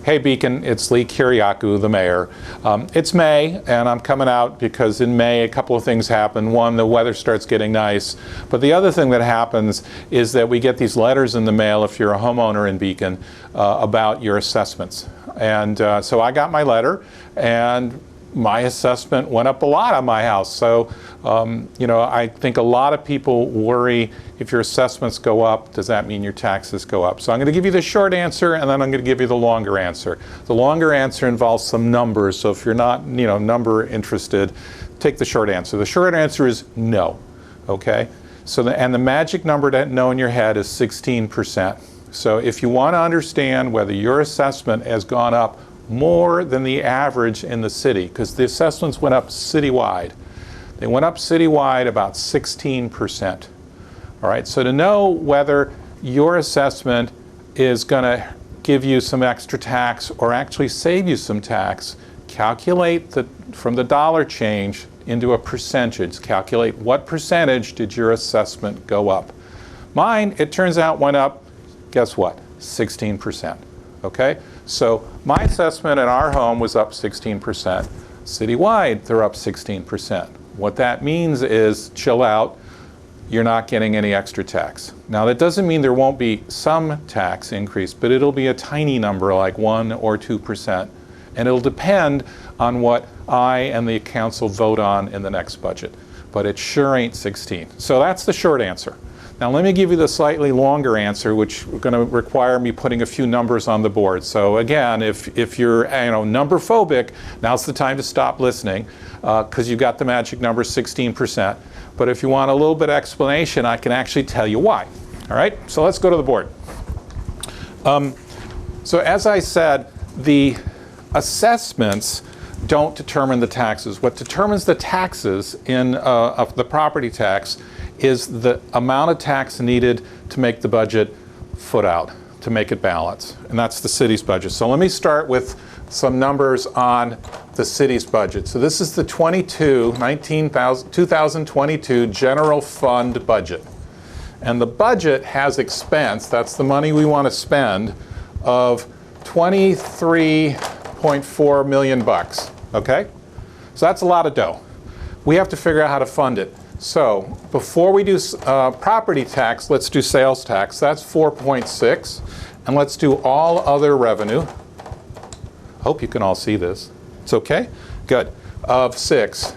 Hey Beacon, it's Lee Kiriakou, the mayor. It's May, and I'm coming out because in May a couple of things happen. One, the weather starts getting nice, but the other thing that happens is that we get these letters in the mail, if you're a homeowner in Beacon, about your assessments. And so I got my letter, and my assessment went up a lot on my house. So, you know, I think a lot of people worry, if your assessments go up, does that mean your taxes go up? So I'm going to give you the short answer, and then I'm going to give you the longer answer. The longer answer involves some numbers, so if you're not, you know, number interested, take the short answer. The short answer is no, okay? So, and the magic number to know in your head is 16%. So if you want to understand whether your assessment has gone up more than the average in the city, because the assessments went up citywide. They went up citywide about 16%. All right, so to know whether your assessment is going to give you some extra tax or actually save you some tax, calculate from the dollar change into a percentage. Calculate what percentage did your assessment go up. Mine, it turns out, went up, guess what, 16%. Okay, so my assessment in our home was up 16%. Citywide, they're up 16%. What that means is, chill out, you're not getting any extra tax. Now that doesn't mean there won't be some tax increase, but it'll be a tiny number like 1 or 2%. And it'll depend on what I and the council vote on in the next budget. But it sure ain't 16. So that's the short answer. Now let me give you the slightly longer answer, which is going to require me putting a few numbers on the board. So again, if you're number phobic, now's the time to stop listening, because you've got the magic number 16%. But if you want a little bit of explanation, I can actually tell you why. All right, so let's go to the board. So as I said, the assessments don't determine the taxes. What determines the taxes of the property tax is the amount of tax needed to make the budget foot out, to make it balance. And that's the city's budget. So let me start with some numbers on the city's budget. So this is the 2022 general fund budget. And the budget has expense, that's the money we want to spend, of $23.4 million bucks, okay? So that's a lot of dough. We have to figure out how to fund it. So before we do property tax, let's do sales tax. That's 4.6. And let's do all other revenue. Hope you can all see this. It's okay? Good. Of 6.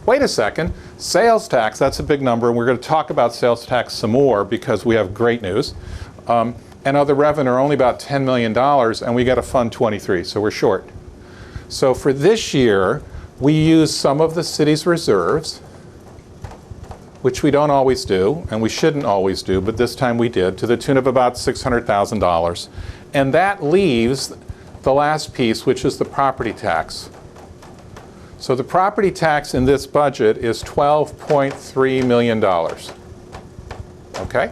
Wait a second. Sales tax, that's a big number. And we're going to talk about sales tax some more because we have great news. And other revenue are only about $10 million, and we got to fund 23, so we're short. So for this year, we use some of the city's reserves, which we don't always do, and we shouldn't always do, but this time we did, to the tune of about $600,000. And that leaves the last piece, which is the property tax. So the property tax in this budget is $12.3 million. Okay?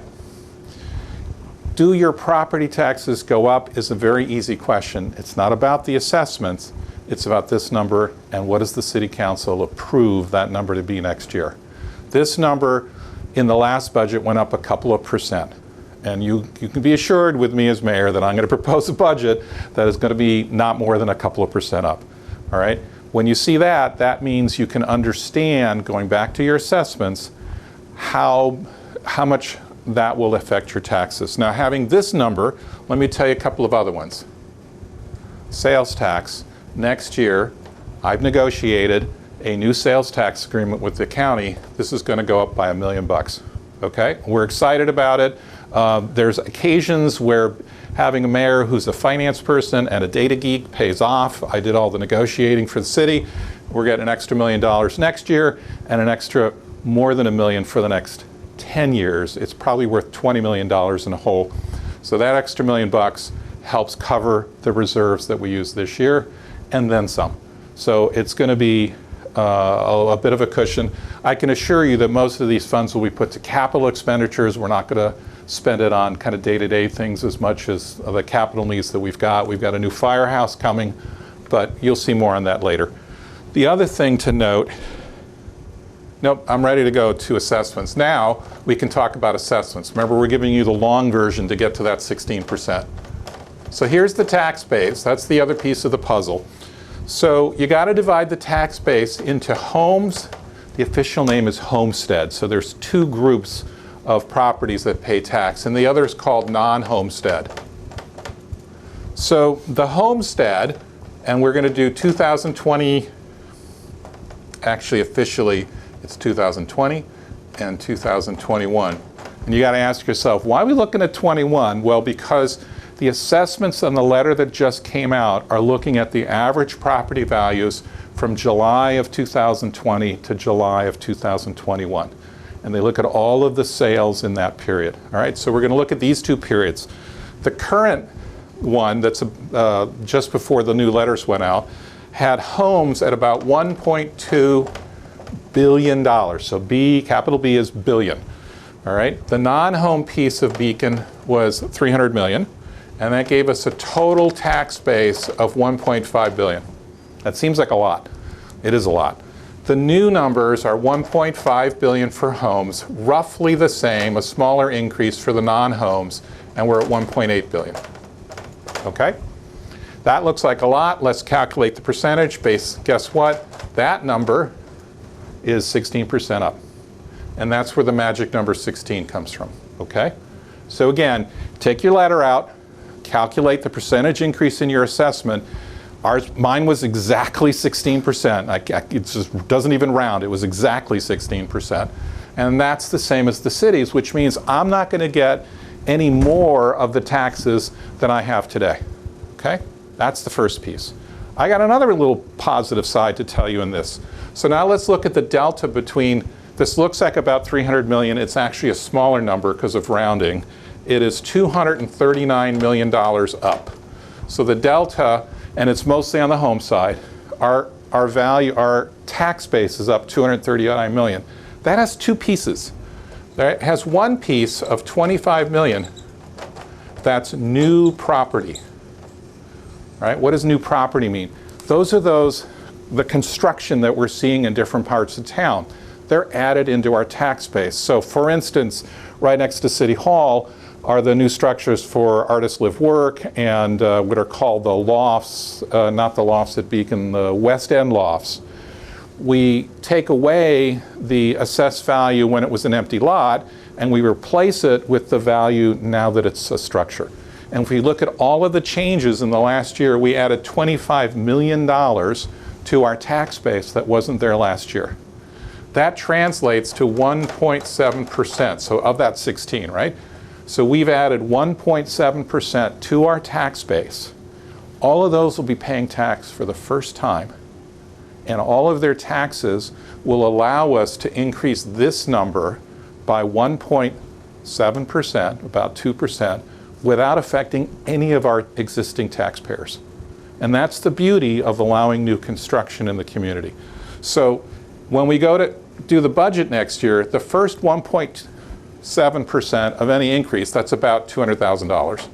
Do your property taxes go up is a very easy question. It's not about the assessments, it's about this number, and what does the city council approve that number to be next year. This number in the last budget went up a couple of percent. And you can be assured with me as mayor that I'm going to propose a budget that is going to be not more than a couple of percent up. All right? When you see that, that means you can understand, going back to your assessments, how much that will affect your taxes. Now, having this number, let me tell you a couple of other ones. Sales tax. Next year, I've negotiated a new sales tax agreement with the county. This is going to go up by $1 million bucks. Okay? We're excited about it. There's occasions where having a mayor who's a finance person and a data geek pays off. I did all the negotiating for the city. We're getting an extra $1 million next year and an extra more than $1 million for the next 10 years. It's probably worth $20 million in a whole. So that extra $1 million bucks helps cover the reserves that we use this year and then some. So it's going to be a bit of a cushion. I can assure you that most of these funds will be put to capital expenditures. We're not going to spend it on kind of day-to-day things as much as the capital needs that we've got. We've got a new firehouse coming, but you'll see more on that later. The other thing to note, nope, I'm ready to go to assessments. Now we can talk about assessments. Remember, we're giving you the long version to get to that 16%. So here's the tax base. That's the other piece of the puzzle. So you got to divide the tax base into homes. The official name is homestead. So there's two groups of properties that pay tax, and the other is called non-homestead. So the homestead, and we're going to do 2020, actually officially it's 2020 and 2021. And you got to ask yourself, why are we looking at 21? Well, because the assessments on the letter that just came out are looking at the average property values from July of 2020 to July of 2021. And they look at all of the sales in that period. All right, so we're going to look at these two periods. The current one, that's just before the new letters went out, had homes at about $1.2 billion. So B, capital B is billion. All right, the non-home piece of Beacon was 300 million, and that gave us a total tax base of 1.5 billion. That seems like a lot. It is a lot. The new numbers are 1.5 billion for homes, roughly the same, a smaller increase for the non-homes, and we're at 1.8 billion. Okay? That looks like a lot. Let's calculate the percentage base. Guess what? That number is 16% up. And that's where the magic number 16 comes from. Okay? So again, take your letter out, calculate the percentage increase in your assessment. Mine was exactly 16%. It just doesn't even round. It was exactly 16%. And that's the same as the cities, which means I'm not going to get any more of the taxes than I have today. Okay? That's the first piece. I got another little positive side to tell you in this. So now let's look at the delta between, this looks like about 300 million. It's actually a smaller number because of rounding. It is $239 million up. So the delta, and it's mostly on the home side, our tax base is up 239 million. That has two pieces. It has one piece of 25 million. That's new property. All right, what does new property mean? Those are the construction that we're seeing in different parts of town. They're added into our tax base. So for instance, right next to City Hall are the new structures for Artists Live Work and what are called the lofts, not the lofts at Beacon, the West End lofts. We take away the assessed value when it was an empty lot and we replace it with the value now that it's a structure. And if we look at all of the changes in the last year, we added $25 million to our tax base that wasn't there last year. That translates to 1.7%, so of that 16, right? So we've added 1.7% to our tax base. All of those will be paying tax for the first time. And all of their taxes will allow us to increase this number by 1.7%, about 2%, without affecting any of our existing taxpayers. And that's the beauty of allowing new construction in the community. So when we go to do the budget next year, the first 1.7% of any increase, that's about $200,000,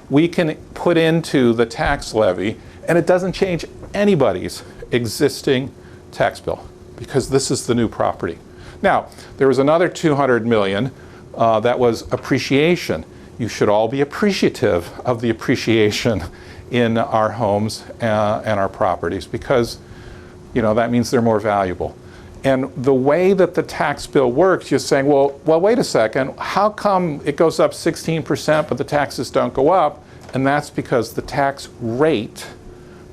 we can put into the tax levy, and it doesn't change anybody's existing tax bill because this is the new property. Now, there was another 200 million that was appreciation. You should all be appreciative of the appreciation in our homes and our properties because, you know, that means they're more valuable. And the way that the tax bill works, you're saying, well, wait a second, how come it goes up 16% but the taxes don't go up? And that's because the tax rate,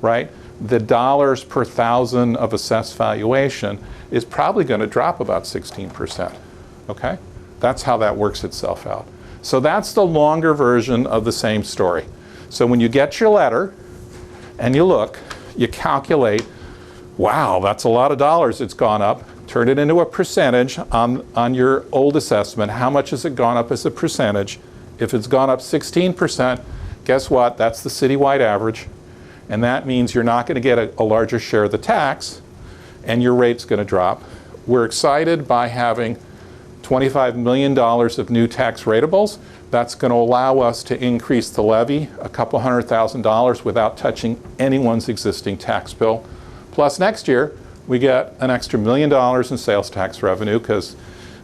right, the dollars per thousand of assessed valuation is probably going to drop about 16%, okay? That's how that works itself out. So that's the longer version of the same story. So when you get your letter and you look, you calculate, wow, that's a lot of dollars it's gone up. Turn it into a percentage on your old assessment. How much has it gone up as a percentage? If it's gone up 16%, guess what? That's the citywide average. And that means you're not going to get a larger share of the tax and your rate's going to drop. We're excited by having $25 million of new tax ratables. That's going to allow us to increase the levy a couple $100,000 without touching anyone's existing tax bill. Plus next year, we get an extra $1 million in sales tax revenue because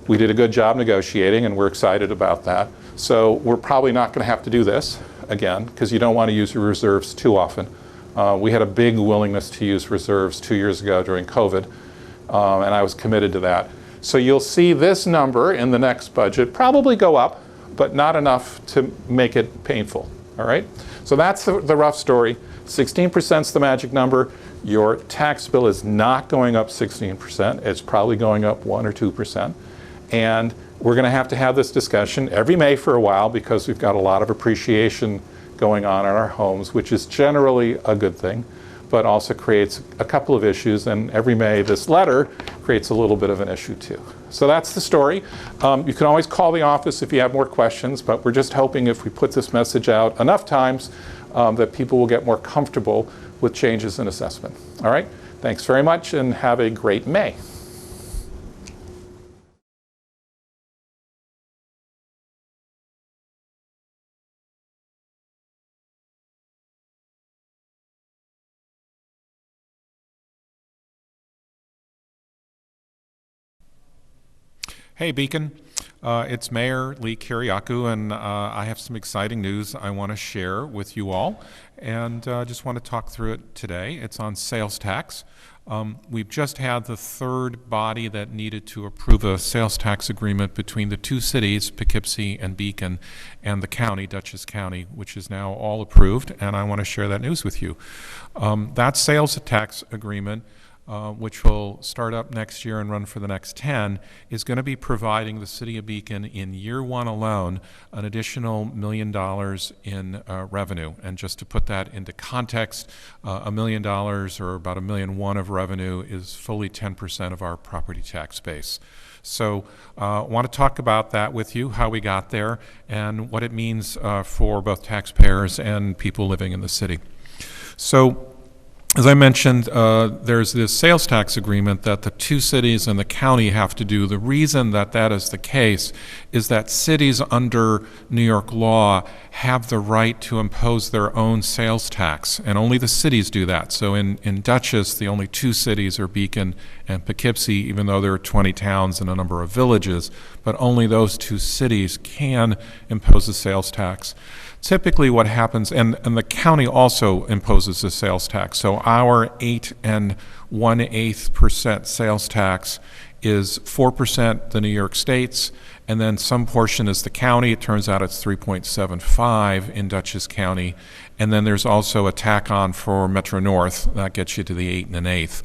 we did a good job negotiating and we're excited about that. So we're probably not going to have to do this again, because you don't want to use your reserves too often. We had a big willingness to use reserves 2 years ago during COVID, and I was committed to that. So you'll see this number in the next budget probably go up, but not enough to make it painful, all right? So that's the rough story. 16% is the magic number. Your tax bill is not going up 16%. It's probably going up 1 or 2%. And we're going to have this discussion every May for a while because we've got a lot of appreciation going on in our homes, which is generally a good thing, but also creates a couple of issues. And every May, this letter creates a little bit of an issue too. So that's the story. You can always call the office if you have more questions, but we're just hoping if we put this message out enough times that people will get more comfortable with changes in assessment. All right, thanks very much and have a great May. Hey Beacon, it's Mayor Lee Kiriakou, and I have some exciting news I want to share with you all, and just want to talk through it today. It's on sales tax. We've just had the third body that needed to approve a sales tax agreement between the two cities, Poughkeepsie and Beacon, and the county, Dutchess County, which is now all approved, and I want to share that news with you. That sales tax agreement, which will start up next year and run for the next 10, is going to be providing the city of Beacon in year one alone an additional $1 million in revenue. And just to put that into context, $1 million or about $1.1 million of revenue is fully 10% of our property tax base. So I want to talk about that with you, how we got there, and what it means for both taxpayers and people living in the city. So, as I mentioned, there's this sales tax agreement that the two cities and the county have to do. The reason that that is the case is that cities under New York law have the right to impose their own sales tax, and only the cities do that. So in Dutchess, the only two cities are Beacon and Poughkeepsie, even though there are 20 towns and a number of villages, but only those two cities can impose a sales tax. Typically what happens, and the county also imposes a sales tax, so our 8 1/8% sales tax is 4% the New York State's, and then some portion is the county. It turns out it's 3.75 in Dutchess County, and then there's also a tack on for Metro North. That gets you to the 8 1/8.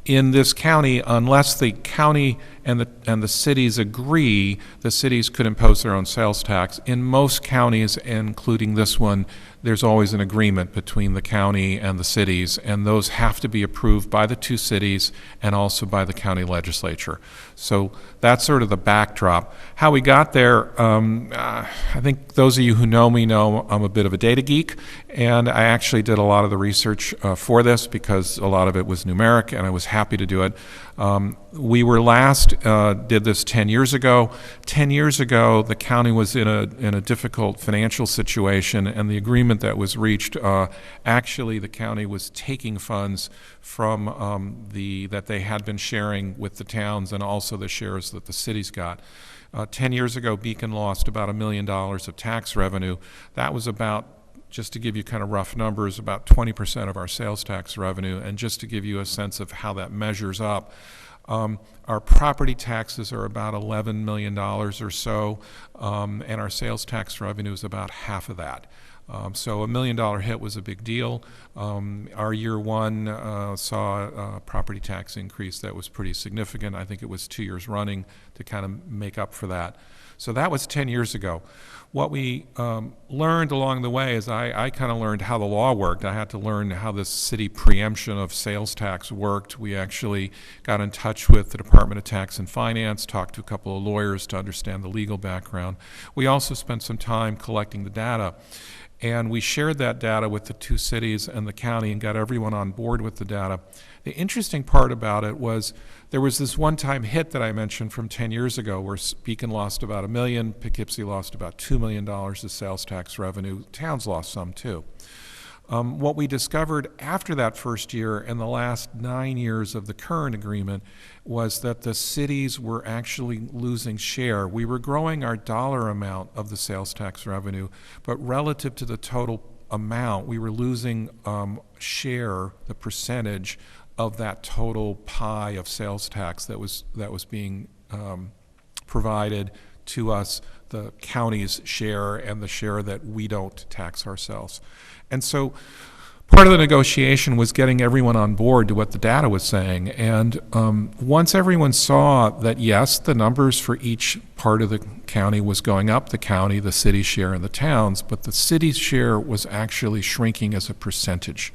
In this county, unless the county and the cities agree, the cities could impose their own sales tax. In most counties, including this one, there's always an agreement between the county and the cities, and those have to be approved by the two cities and also by the county legislature. So that's sort of the backdrop. How we got there, I think those of you who know me know I'm a bit of a data geek, and I actually did a lot of the research for this because a lot of it was numeric, and I was happy to do it. We were last did this 10 years ago. 10 years ago, the county was in a difficult financial situation, and the agreement that was reached, actually the county was taking funds from that they had been sharing with the towns and also the shares that the cities got. 10 years ago, Beacon lost about $1 million of tax revenue. That was about, just to give you kind of rough numbers, about 20% of our sales tax revenue. And just to give you a sense of how that measures up, our property taxes are about $11 million or so, and our sales tax revenue is about half of that. So $1 million hit was a big deal. Our year one saw a property tax increase that was pretty significant. I think it was 2 years running to kind of make up for that. So that was 10 years ago. What we learned along the way is I kind of learned how the law worked. I had to learn how the city preemption of sales tax worked. We actually got in touch with the Department of Tax and Finance, talked to a couple of lawyers to understand the legal background. We also spent some time collecting the data. And we shared that data with the two cities and the county and got everyone on board with the data. The interesting part about it was there was this one-time hit that I mentioned from 10 years ago where Beacon lost about $1 million, Poughkeepsie lost about $2 million of sales tax revenue. Towns lost some too. What we discovered after that first year and the last 9 years of the current agreement was that the cities were actually losing share. We were growing our dollar amount of the sales tax revenue, but relative to the total amount, we were losing share, the percentage of that total pie of sales tax that was being provided to us, the county's share and the share that we don't tax ourselves. And so part of the negotiation was getting everyone on board to what the data was saying. And once everyone saw that, yes, the numbers for each part of the county was going up, the county, the city's share, and the towns, but the city's share was actually shrinking as a percentage.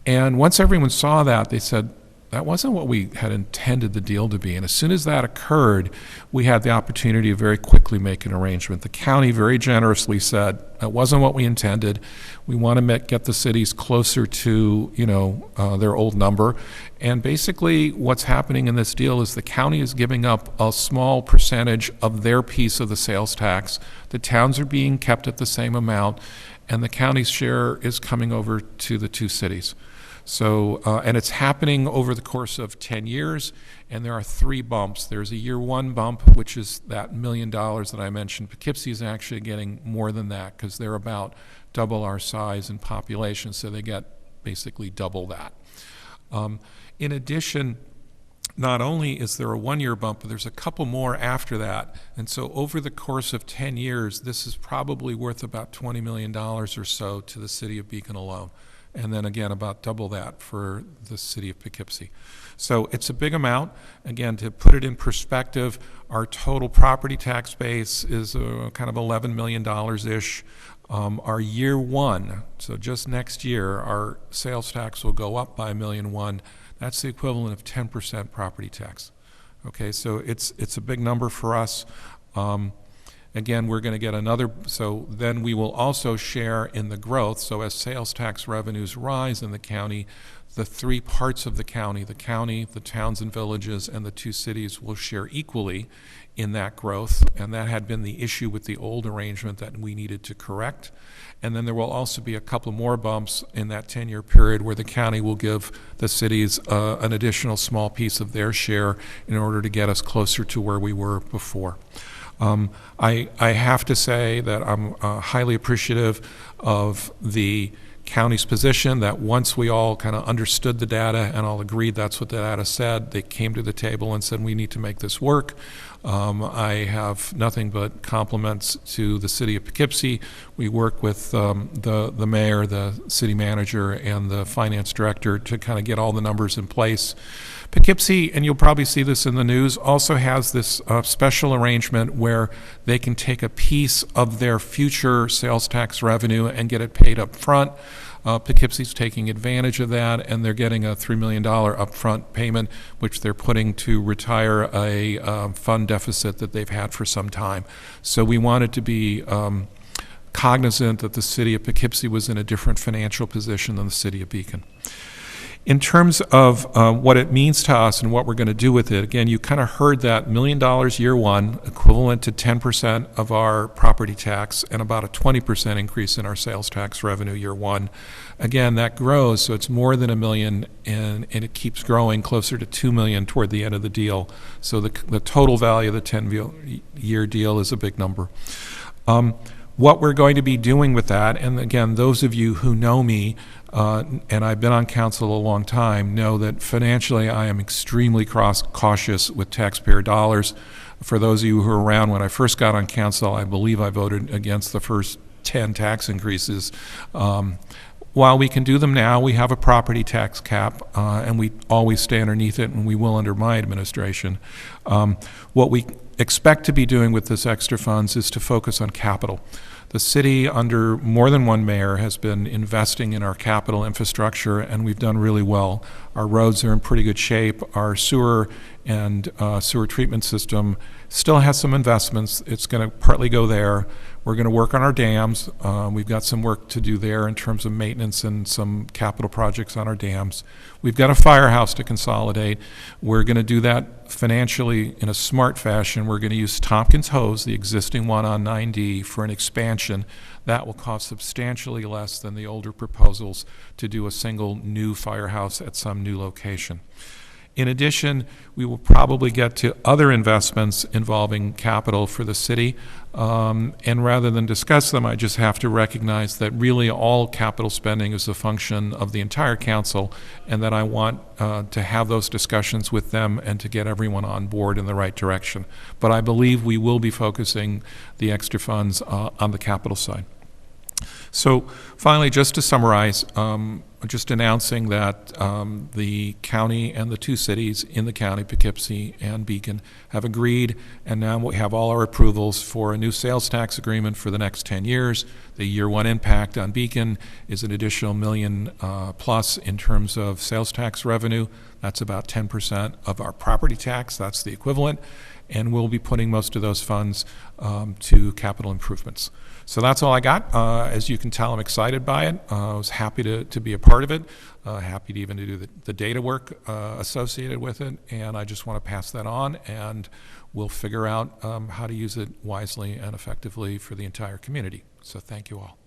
And once everyone saw that, they said, that wasn't what we had intended the deal to be. And as soon as that occurred, we had the opportunity to very quickly make an arrangement. The county very generously said, that wasn't what we intended. We want to get the cities closer to, their old number. And basically what's happening in this deal is the county is giving up a small percentage of their piece of the sales tax. The towns are being kept at the same amount, and the county's share is coming over to the two cities. So, and it's happening over the course of 10 years, and there are 3 bumps. There's a year 1 bump, which is that $1 million that I mentioned. Poughkeepsie is actually getting more than that because they're about double our size in population, so they get basically double that. In addition, not only is there a 1-year bump, but there's a couple more after that. And so over the course of 10 years, this is probably worth about $20 million or so to the city of Beacon alone. And then again, about double that for the city of Poughkeepsie. So it's a big amount. Again, to put it in perspective, our total property tax base is kind of $11 million-ish. Our year 1, so just next year, our sales tax will go up by $1.1 million. That's the equivalent of 10% property tax. Okay, so it's a big number for us. Again, we're going to get another, so then we will also share in the growth. So as sales tax revenues rise in the county, the 3 parts of the county, the towns and villages, and the 2 cities will share equally in that growth. And that had been the issue with the old arrangement that we needed to correct. And then there will also be a couple more bumps in that 10-year period where the county will give the cities an additional small piece of their share in order to get us closer to where we were before. I have to say that I'm highly appreciative of the county's position that once we all kind of understood the data and all agreed that's what the data said, they came to the table and said, we need to make this work. I have nothing but compliments to the city of Poughkeepsie. We work with the mayor, the city manager, and the finance director to kind of get all the numbers in place. Poughkeepsie, and you'll probably see this in the news, also has this special arrangement where they can take a piece of their future sales tax revenue and get it paid up front. Poughkeepsie's taking advantage of that, and they're getting a $3 million upfront payment, which they're putting to retire a fund deficit that they've had for some time. So we wanted to be cognizant that the city of Poughkeepsie was in a different financial position than the city of Beacon. In terms of what it means to us and what we're going to do with it, again, you kind of heard that $1 million year 1, equivalent to 10% of our property tax, and about a 20% increase in our sales tax revenue year 1. Again, that grows, so it's more than $1 million, and it keeps growing closer to $2 million toward the end of the deal. So the total value of the 10-year deal is a big number. What we're going to be doing with that, and again, those of you who know me, and I've been on council a long time, know that financially I am extremely cautious with taxpayer dollars. For those of you who were around when I first got on council, I believe I voted against the first 10 tax increases. While we can do them now, we have a property tax cap, and we always stay underneath it, and we will under my administration. What we expect to be doing with this extra funds is to focus on capital. The city, under more than one mayor, has been investing in our capital infrastructure, and we've done really well. Our roads are in pretty good shape. Our sewer and sewer treatment system still has some investments. It's going to partly go there. We're going to work on our dams. We've got some work to do there in terms of maintenance and some capital projects on our dams. We've got a firehouse to consolidate. We're going to do that financially in a smart fashion. We're going to use Tompkins Hose, the existing one on 9D, for an expansion. That will cost substantially less than the older proposals to do a single new firehouse at some new location. In addition, we will probably get to other investments involving capital for the city, and rather than discuss them, I just have to recognize that really all capital spending is a function of the entire council, and that I want to have those discussions with them and to get everyone on board in the right direction. But I believe we will be focusing the extra funds on the capital side. So finally, just to summarize, just announcing that the county and the two cities in the county, Poughkeepsie and Beacon, have agreed, and now we have all our approvals for a new sales tax agreement for the next 10 years. The year one impact on Beacon is an additional $1 million plus in terms of sales tax revenue. That's about 10% of our property tax. That's the equivalent. And we'll be putting most of those funds to capital improvements. So that's all I got. As you can tell, I'm excited by it. I was happy to be a part of it, happy to even to do the data work associated with it, and I just want to pass that on, and we'll figure out how to use it wisely and effectively for the entire community. So thank you all.